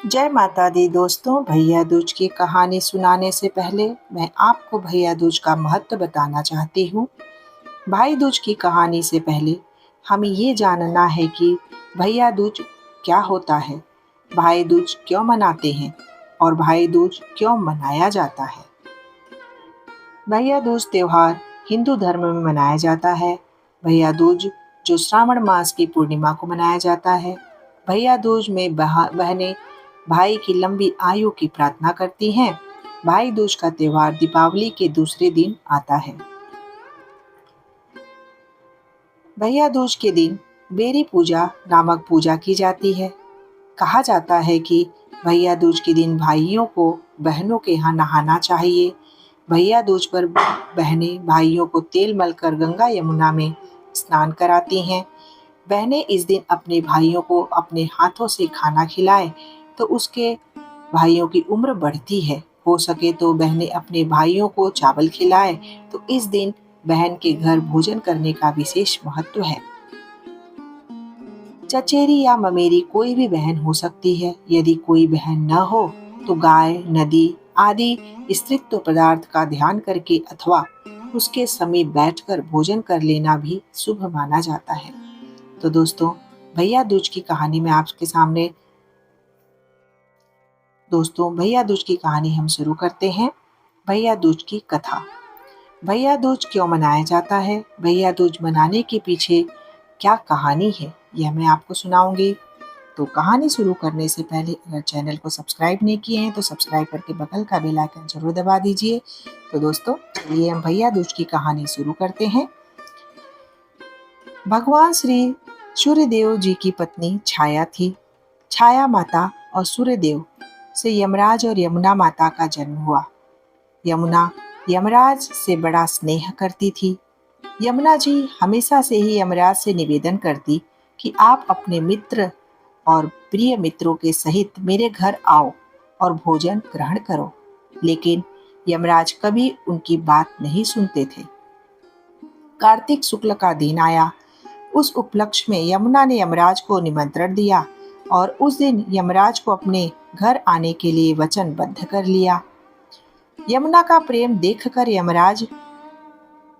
जय माता दी दोस्तों। भैया दूज की कहानी सुनाने से पहले मैं आपको भैया दूज का महत्व बताना चाहती हूँ। भाई दूज की कहानी से पहले हमें ये जानना है कि भैया दूज क्या होता है, भाई दूज क्यों मनाते हैं और भाई दूज क्यों मनाया जाता है। भैया दूज त्योहार हिंदू धर्म में मनाया जाता है। भैया दूज जो श्रावण मास की पूर्णिमा को मनाया जाता है। भैया दूज में बहनें भाई की लंबी आयु की प्रार्थना करती हैं। भाई दूज का त्योहार दीपावली के दूसरे दिन आता है। भैया दूज के दिन बेरी पूजा नामक पूजा की जाती है। कहा जाता है कि भैया दूज के दिन भाइयों को बहनों के यहाँ नहाना चाहिए। भैया दूज पर बहनें भाइयों को तेल मलकर गंगा यमुना में स्नान कराती हैं। बहनें इस दिन अपने भाइयों को अपने हाथों से खाना खिलाए तो उसके भाइयों की उम्र बढ़ती है। हो सके तो बहनें अपने भाइयों को चावल खिलाए तो इस दिन बहन के घर भोजन करने का विशेष महत्व है। चचेरी या ममेरी कोई भी बहन हो सकती है। यदि कोई बहन न हो तो गाय, नदी आदि स्त्रीत्व पदार्थ का ध्यान करके अथवा उसके समीप बैठकर भोजन कर लेना भी शुभ माना जाता है। तो दोस्तों, भैया दूज की कहानी में आपके सामने भैया दूज की कहानी हम शुरू करते हैं। भैया दूज की कथा। भैया दूज क्यों मनाया जाता है, भैया दूज मनाने के पीछे क्या कहानी है, यह मैं आपको सुनाऊंगी। तो कहानी शुरू करने से पहले अगर चैनल को सब्सक्राइब नहीं किए हैं तो सब्सक्राइब करके बगल का बेल आइकन जरूर दबा दीजिए। तो दोस्तों, चलिए हम भैया दूज की कहानी शुरू करते हैं। भगवान श्री सूर्यदेव जी की पत्नी छाया थी। छाया माता और सूर्यदेव से यमराज और यमुना माता का जन्म हुआ। यमुना यमराज से बड़ा स्नेह करती थी। यमुना जी हमेशा से ही यमराज से निवेदन करती कि आप अपने मित्र और प्रिय मित्रों के सहित मेरे घर आओ और भोजन ग्रहण करो, लेकिन यमराज कभी उनकी बात नहीं सुनते थे। कार्तिक शुक्ल का दिन आया। उस उपलक्ष्य में यमुना ने यमराज को निमंत्रण दिया और उस दिन यमराज को अपने घर आने के लिए वचनबद्ध कर लिया। यमुना का प्रेम देखकर यमराज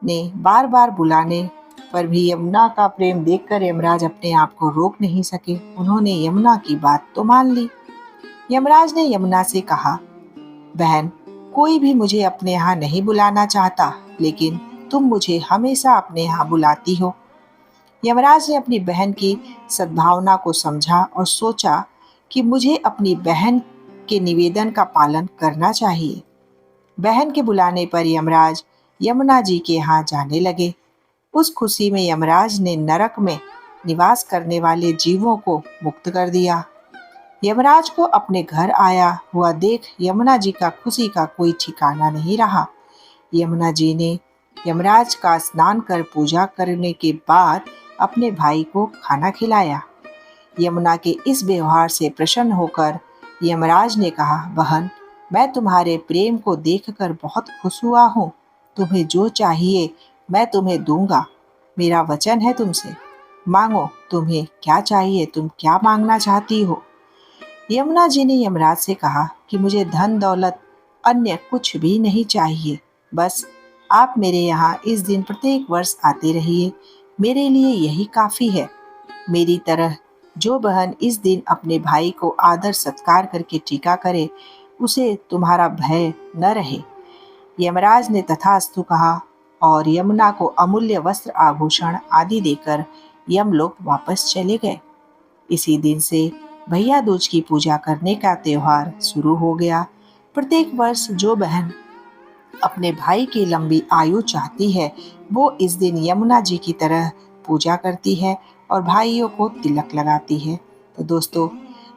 ने बार बार बुलाने पर भी यमुना का प्रेम देखकर यमराज अपने आप को रोक नहीं सके। उन्होंने यमुना की बात तो मान ली। यमराज ने यमुना से कहा, बहन, कोई भी मुझे अपने यहाँ नहीं बुलाना चाहता, लेकिन तुम मुझे हमेशा अपने यहाँ बुलाती हो। यमराज ने अपनी बहन की सद्भावना को समझा और सोचा कि मुझे अपनी बहन के निवेदन का पालन करना चाहिए। बहन के बुलाने पर यमराज यमुना जी के यहाँ जाने लगे। उस खुशी में यमराज ने नरक में निवास करने वाले जीवों को मुक्त कर दिया। यमराज को अपने घर आया हुआ देख यमुना जी का खुशी का कोई ठिकाना नहीं रहा। यमुना जी ने यमराज का स्नान कर पूजा करने के बाद अपने भाई को खाना खिलाया। यमुना के इस व्यवहार से प्रसन्न होकर यमराज ने कहा, बहन, मैं तुम्हारे प्रेम को देखकर बहुत खुश हुआ हूँ। तुम्हें जो चाहिए मैं तुम्हें दूंगा। मेरा वचन है तुमसे। मांगो, तुम्हें क्या चाहिए, तुम क्या मांगना चाहती हो। यमुना जी ने यमराज से कहा कि मुझे धन दौलत अन्य कुछ भी नहीं चाहिए। बस आप मेरे यहाँ इस दिन प्रत्येक वर्ष आते रहिए, मेरे लिए यही काफ़ी है। मेरी तरह जो बहन इस दिन अपने भाई को आदर सत्कार करके टीका करे, उसे तुम्हारा भय न रहे। यमराज ने तथास्तु कहा और यमुना को अमूल्य वस्त्र आभूषण आदि देकर यमलोक वापस चले गए। इसी दिन से भैया दूज की पूजा करने का त्योहार शुरू हो गया। प्रत्येक वर्ष जो बहन अपने भाई की लंबी आयु चाहती है, वो इस दिन यमुना जी की तरह पूजा करती है और भाइयों को तिलक लगाती है। तो दोस्तों,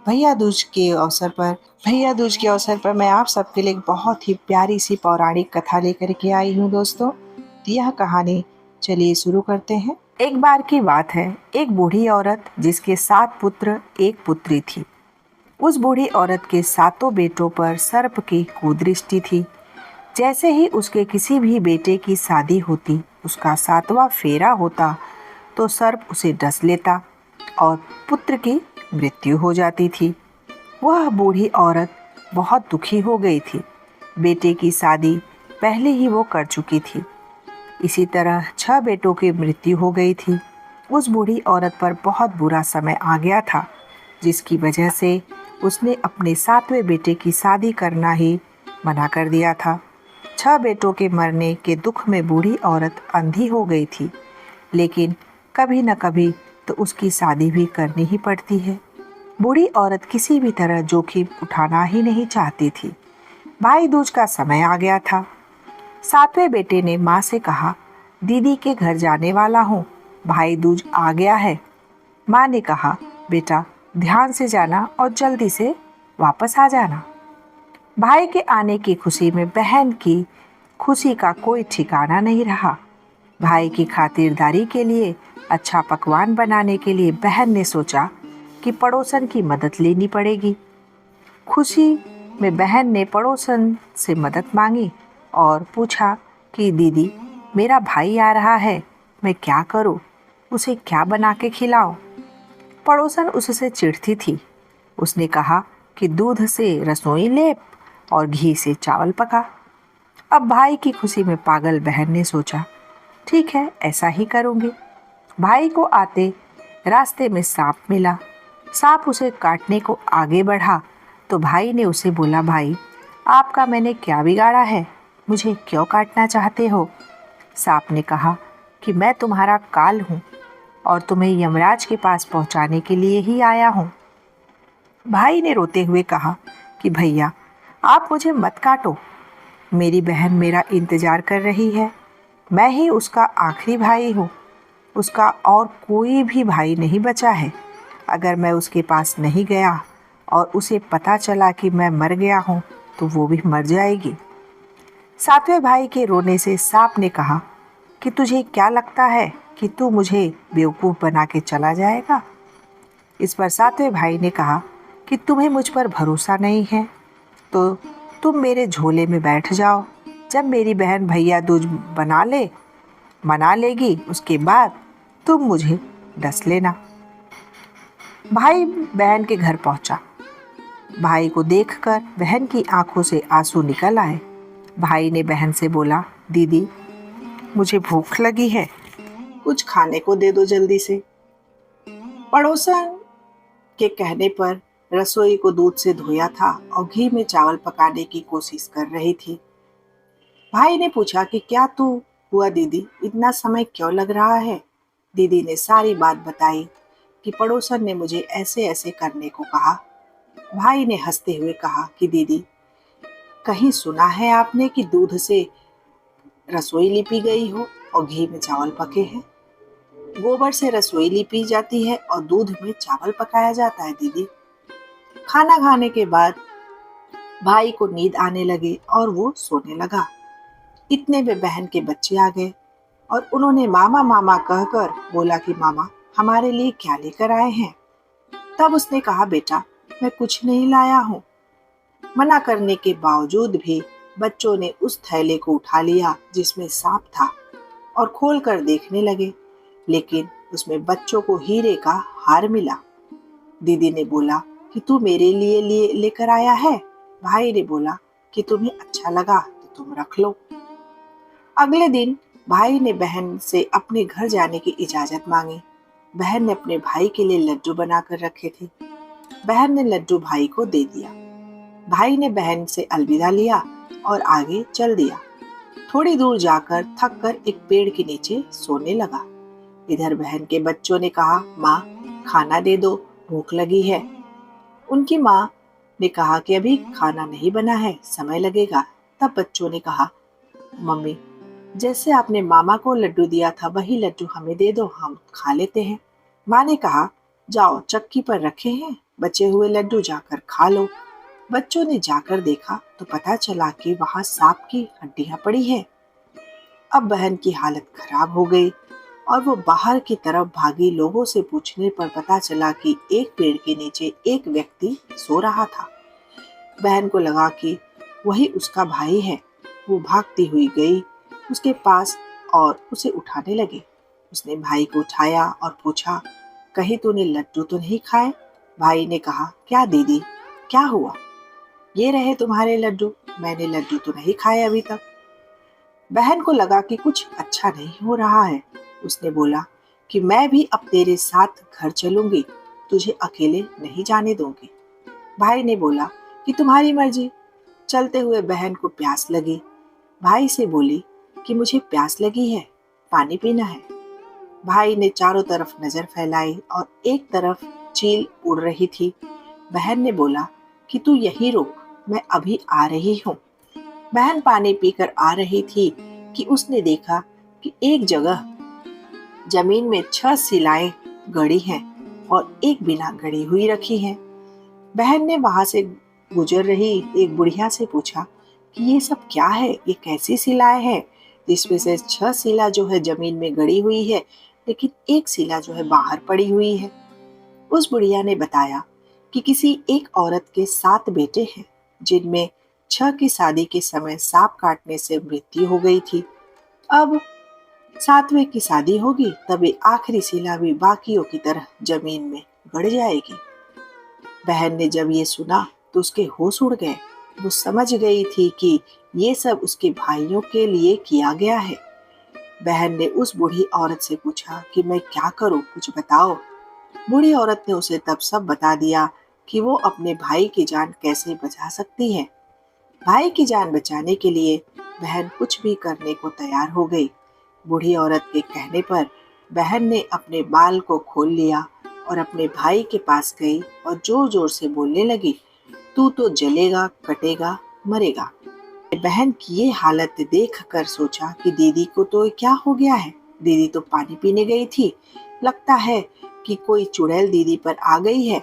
भैया दूज के अवसर पर मैं आप सबके लिए एक बहुत ही प्यारी सी पौराणिक कथा लेकर के आई हूँ दोस्तों। तो यह कहानी चलिए शुरू करते हैं। एक बार की बात है, एक बूढ़ी औरत जिसके 7 पुत्र एक पुत्री थी। उस बूढ़ी औरत के 7 बेटों पर सर्प की कुदृष्टि थी। जैसे ही उसके किसी भी बेटे की शादी होती, उसका 7वां फेरा होता, तो सर्प उसे डस लेता और पुत्र की मृत्यु हो जाती थी। वह बूढ़ी औरत बहुत दुखी हो गई थी। बेटे की शादी पहले ही वो कर चुकी थी। इसी तरह 6 बेटों की मृत्यु हो गई थी। उस बूढ़ी औरत पर बहुत बुरा समय आ गया था, जिसकी वजह से उसने अपने 7वें बेटे की शादी करना ही मना कर दिया था। 6 बेटों के मरने के दुख में बूढ़ी औरत अंधी हो गई थी, लेकिन कभी न कभी तो उसकी शादी भी करनी ही पड़ती है। बूढ़ी औरत किसी भी तरह जोखिम उठाना ही नहीं चाहती थी। भाई दूज का समय आ गया था। 7वें बेटे ने माँ से कहा, दीदी के घर जाने वाला हूँ, भाई दूज आ गया है। माँ ने कहा, बेटा ध्यान से जाना और जल्दी से वापस आ जाना। भाई के आने की खुशी में बहन की खुशी का कोई ठिकाना नहीं रहा। भाई की खातिरदारी के लिए, अच्छा पकवान बनाने के लिए बहन ने सोचा कि पड़ोसन की मदद लेनी पड़ेगी। खुशी में बहन ने पड़ोसन से मदद मांगी और पूछा कि दीदी, मेरा भाई आ रहा है, मैं क्या करूं? उसे क्या बना के खिलाऊं? पड़ोसन उससे चिढ़ती थी। उसने कहा कि दूध से रसोई लेप और घी से चावल पका। अब भाई की खुशी में पागल बहन ने सोचा, ठीक है, ऐसा ही करूंगी। भाई को आते रास्ते में सांप मिला। सांप उसे काटने को आगे बढ़ा तो भाई ने उसे बोला, भाई आपका मैंने क्या बिगाड़ा है, मुझे क्यों काटना चाहते हो? सांप ने कहा कि मैं तुम्हारा काल हूँ और तुम्हें यमराज के पास पहुँचाने के लिए ही आया हूँ। भाई ने रोते हुए कहा कि भैया आप मुझे मत काटो, मेरी बहन मेरा इंतज़ार कर रही है। मैं ही उसका आखिरी भाई हूँ, उसका और कोई भी भाई नहीं बचा है। अगर मैं उसके पास नहीं गया और उसे पता चला कि मैं मर गया हूँ तो वो भी मर जाएगी। 7वें भाई के रोने से सांप ने कहा कि तुझे क्या लगता है कि तू मुझे बेवकूफ़ बना के चला जाएगा? इस पर 7वें भाई ने कहा कि तुम्हें मुझ पर भरोसा नहीं है तो तुम मेरे झोले में बैठ जाओ। जब मेरी बहन भैया दूज मना लेगी, उसके बाद तुम मुझे डस लेना। भाई बहन के घर पहुंचा। भाई को देखकर बहन की आंखों से आंसू निकल आए। भाई ने बहन से बोला, दीदी मुझे भूख लगी है, कुछ खाने को दे दो जल्दी से। पड़ोसन के कहने पर रसोई को दूध से धोया था और घी में चावल पकाने की कोशिश कर रही थी। भाई ने पूछा कि क्या तू हुआ दीदी, इतना समय क्यों लग रहा है? दीदी ने सारी बात बताई कि पड़ोसन ने मुझे ऐसे ऐसे करने को कहा। भाई ने हंसते हुए कहा कि दीदी, कहीं सुना है आपने कि दूध से रसोई लिपी गई हो और घी में चावल पके हैं? गोबर से रसोई लिपी जाती है और दूध में चावल पकाया जाता है दीदी। खाना खाने के बाद भाई को नींद आने लगी और वो सोने लगा। इतने में बहन के बच्चे आ गए और उन्होंने मामा मामा कहकर बोला कि मामा हमारे लिए क्या लेकर आए हैं? तब उसने कहा, बेटा मैं कुछ नहीं लाया हूँ। मना करने के बावजूद भी बच्चों ने उस थैले को उठा लिया जिसमें सांप था और खोलकर देखने लगे, लेकिन उसमें बच्चों को हीरे का हार मिला। दीदी ने बोला कि तू मेरे लिए लेकर आया है। भाई ने बोला कि तुम्हें अच्छा लगा तो तुम रख लो। अगले दिन भाई ने बहन से अपने घर जाने की इजाजत मांगी। बहन ने अपने भाई के लिए लड्डू बनाकर रखे थे। बहन ने लड्डू भाई को दे दिया। भाई ने बहन से अलविदा लिया और आगे चल दिया। थोड़ी दूर जाकर थक कर एक पेड़ के नीचे सोने लगा। इधर बहन के बच्चों ने कहा, माँ खाना दे दो, भूख लगी है। उनकी माँ ने कहा कि अभी खाना नहीं बना है, समय लगेगा। तब बच्चों ने कहा, मम्मी जैसे आपने मामा को लड्डू दिया था वही लड्डू हमें दे दो, हम खा लेते हैं। माँ ने कहा, जाओ चक्की पर रखे हैं, बचे हुए लड्डू जाकर खा लो। बच्चों ने जाकर देखा तो पता चला कि वहां सांप की हड्डियां पड़ी हैं। अब बहन की हालत खराब हो गई और वो बाहर की तरफ भागी। लोगों से पूछने पर पता चला कि एक पेड़ के नीचे एक व्यक्ति सो रहा था। बहन को लगा कि वही उसका भाई है। वो भागती हुई गई उसके पास और उसे उठाने लगी। उसने भाई को उठाया और पूछा, कहीं तूने लड्डू तो नहीं खाए? भाई ने कहा, क्या दीदी, क्या हुआ? ये रहे तुम्हारे लड्डू, मैंने लड्डू तो नहीं खाए अभी तक। बहन को लगा कि कुछ अच्छा नहीं हो रहा है। उसने बोला कि मैं भी अब तेरे साथ घर चलूंगी, तुझे अकेले नहीं जाने दूंगी। भाई ने बोला कि तुम्हारी मर्जी। चलते हुए बहन को प्यास लगी। भाई से बोली कि मुझे प्यास लगी है, पानी पीना है। भाई ने चारों तरफ नजर फैलाई और एक तरफ चील उड़ रही थी। बहन ने बोला कि तू यहीं रुक, मैं अभी आ रही हूँ। बहन पानी पीकर आ रही थी कि उसने देखा कि एक जगह जमीन में 6 शिलाएं गड़ी हैं और एक बिना गड़ी हुई रखी है। बहन ने वहां से गुजर रही एक बुढ़िया से पूछा कि ये सब क्या है, ये कैसी शिलाएं हैं जिसमें से 6 शिला जो है जमीन में गड़ी हुई है, लेकिन एक शिला जो है बाहर पड़ी हुई है। उस बुढ़िया ने बताया कि किसी एक औरत के 7 बेटे हैं, जिनमें 6 की शादी के समय सांप काटने से मृत्यु हो गई थी। अब 7वें की शादी होगी, तब ये आखिरी शिला भी बाकियों की तरह जमीन में गड़ जाएगी। बहन ने जब ये सुना तो उसके होश उड़ गए। वो समझ गई थी कि ये सब उसके भाइयों के लिए किया गया है। बहन ने उस बूढ़ी औरत से पूछा कि मैं क्या करूं, कुछ बताओ। बूढ़ी औरत ने उसे तब सब बता दिया कि वो अपने भाई की जान कैसे बचा सकती है। भाई की जान बचाने के लिए बहन कुछ भी करने को तैयार हो गई। बूढ़ी औरत के कहने पर बहन ने अपने बाल को खोल लिया और अपने भाई के पास गई और जोर जोर से बोलने लगी, तू तो जलेगा, कटेगा, मरेगा। बहन की ये हालत देख कर सोचा कि दीदी को तो क्या हो गया है। दीदी तो पानी पीने गई थी, लगता है कि कोई चुड़ैल दीदी पर आ गई है।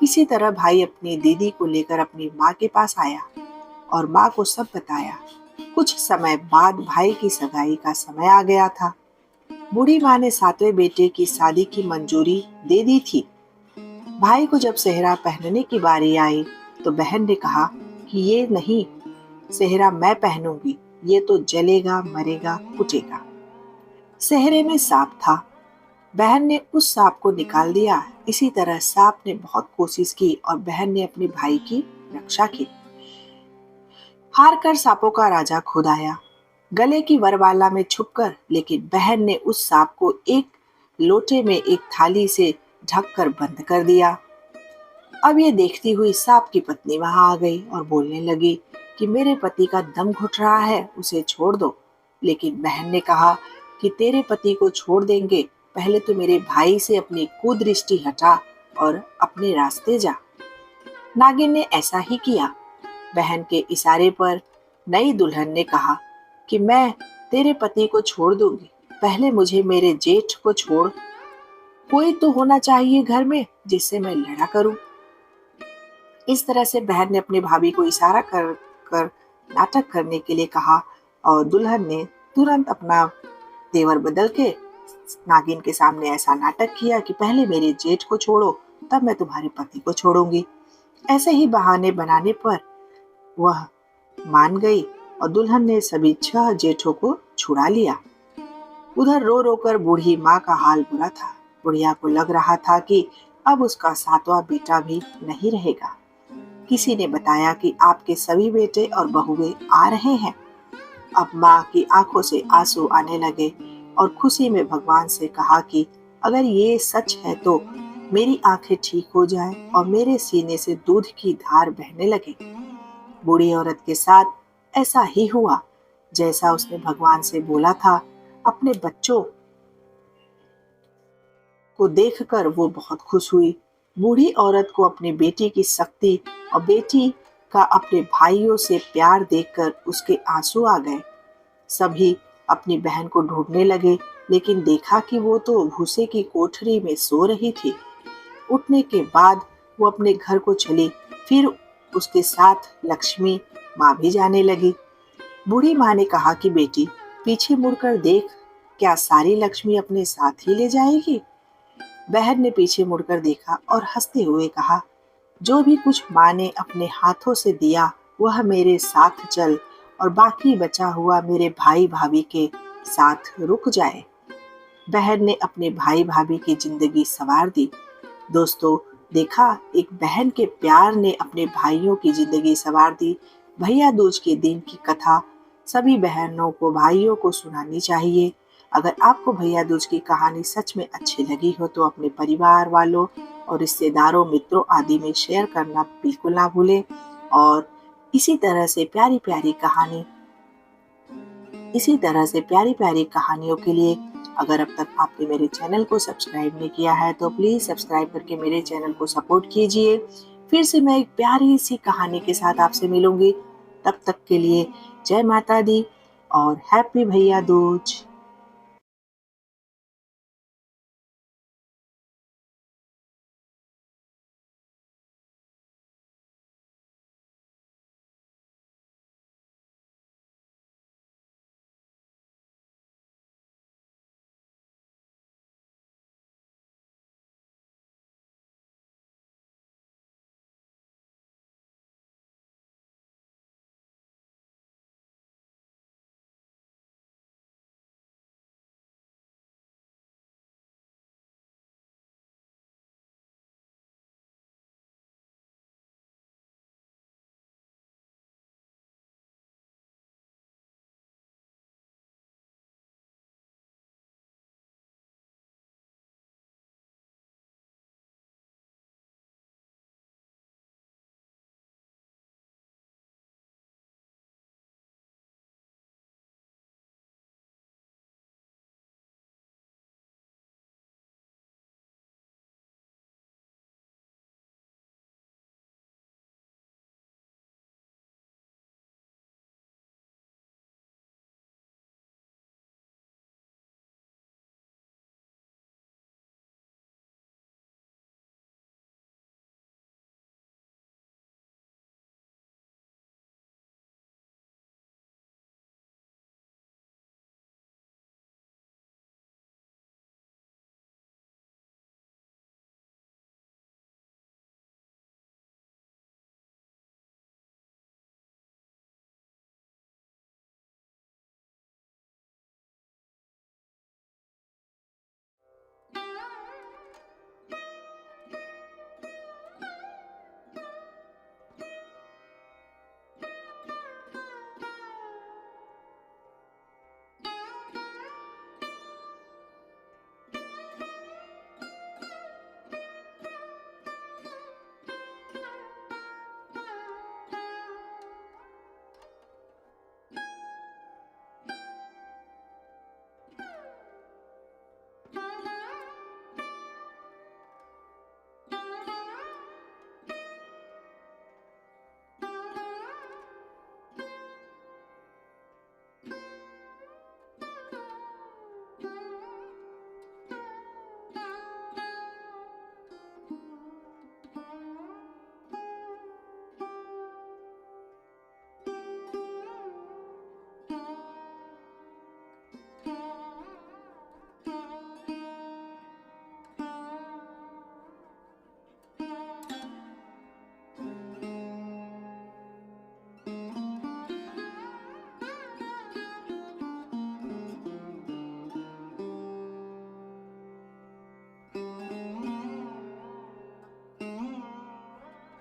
इसी तरह भाई अपनी दीदी को लेकर अपनी माँ के पास आया और माँ को सब बताया। कुछ समय बाद भाई की सगाई का समय आ गया था। बूढ़ी माँ ने 7वें बेटे की शादी की मंजूरी दे दी थी। भाई को जब सेहरा पहनने की बारी आई तो बहन ने कहा कि ये नहीं, सेहरा मैं पहनूंगी, ये तो जलेगा, मरेगा, कुटेगा। सेहरे में सांप था। बहन ने उस सांप को निकाल दिया। इसी तरह सांप ने बहुत कोशिश की और बहन ने अपने भाई की रक्षा की। हार कर सांपों का राजा खुद आया, गले की वरमाला में छुपकर, लेकिन बहन ने उस सांप को एक लोटे में एक थाली से ढककर बंद कर दिया। अब ये देखती हुई सांप की पत्नी वहां आ गई और बोलने लगी कि मेरे पति का दम घुट रहा है, उसे छोड़ दो। लेकिन बहन ने कहा कि तेरे पति को छोड़ देंगे, पहले तो मेरे भाई से अपनी कुदृष्टि हटा और अपने रास्ते जा। नागिन ने ऐसा ही किया। बहन के इशारे पर नई दुल्हन ने कहा कि मैं तेरे पति को छोड़ दूंगी, पहले मुझे मेरे जेठ को छोड़, कोई तो होना चाहिए घर में जिससे मैं लड़ा करूं। इस तरह से बहन ने अपने भाभी को इशारा कर कर नाटक करने के लिए कहा और दुल्हन ने तुरंत अपना तेवर बदल के नागिन के सामने ऐसा नाटक किया कि पहले मेरे जेठ को छोड़ो, तब मैं तुम्हारे पति को छोड़ूंगी। ऐसे ही बहाने बनाने पर वह मान गई और दुल्हन ने सभी 6 जेठों को छुड़ा लिया। उधर रो रो कर बूढ़ी माँ का हाल बुरा था। बुढ़िया को लग रहा था कि अब उसका 7वां बेटा भी नहीं रहेगा। किसी ने बताया कि आपके सभी बेटे और बहुएं आ रहे हैं। अब माँ की आंखों से आंसू आने लगे और खुशी में भगवान से कहा कि अगर ये सच है तो मेरी आंखें ठीक हो जाएं और मेरे सीने से दूध की धार बहने लगे। बूढ़ी औरत के साथ ऐसा ही हुआ जैसा उसने भगवान से बोला था। अपने बच्चों को देखकर वो बहुत खुश हुई। बूढ़ी औरत को अपनी बेटी की शक्ति और बेटी का अपने भाइयों से प्यार देखकर उसके आंसू आ गए। सभी अपनी बहन को ढूंढने लगे, लेकिन देखा कि वो तो भूसे की कोठरी में सो रही थी। उठने के बाद वो अपने घर को चली। फिर उसके साथ लक्ष्मी माँ भी जाने लगी। बूढ़ी माँ ने कहा कि बेटी पीछे मुड़कर देख, क्या सारी लक्ष्मी अपने साथ ही ले जाएगी? बहन ने पीछे मुड़कर देखा और हंसते हुए कहा, जो भी कुछ माँ ने अपने हाथों से दिया वह मेरे साथ चल और बाकी बचा हुआ मेरे भाई भाभी के साथ रुक जाए। बहन ने अपने भाई भाभी की जिंदगी संवार दी। दोस्तों, देखा, एक बहन के प्यार ने अपने भाइयों की जिंदगी संवार दी। भैया दूज के दिन की कथा सभी बहनों को भाइयों को सुनानी चाहिए। अगर आपको भैया दूज की कहानी सच में अच्छी लगी हो तो अपने परिवार वालों और रिश्तेदारों, मित्रों आदि में शेयर करना बिल्कुल ना भूलें। और इसी तरह से प्यारी प्यारी कहानी इसी तरह से प्यारी प्यारी कहानियों के लिए अगर अब तक आपने मेरे चैनल को सब्सक्राइब नहीं किया है तो प्लीज सब्सक्राइब करके मेरे चैनल को सपोर्ट कीजिए। फिर से मैं एक प्यारी सी कहानी के साथ आपसे मिलूंगी। तब तक के लिए जय माता दी और हैप्पी भैया दूज।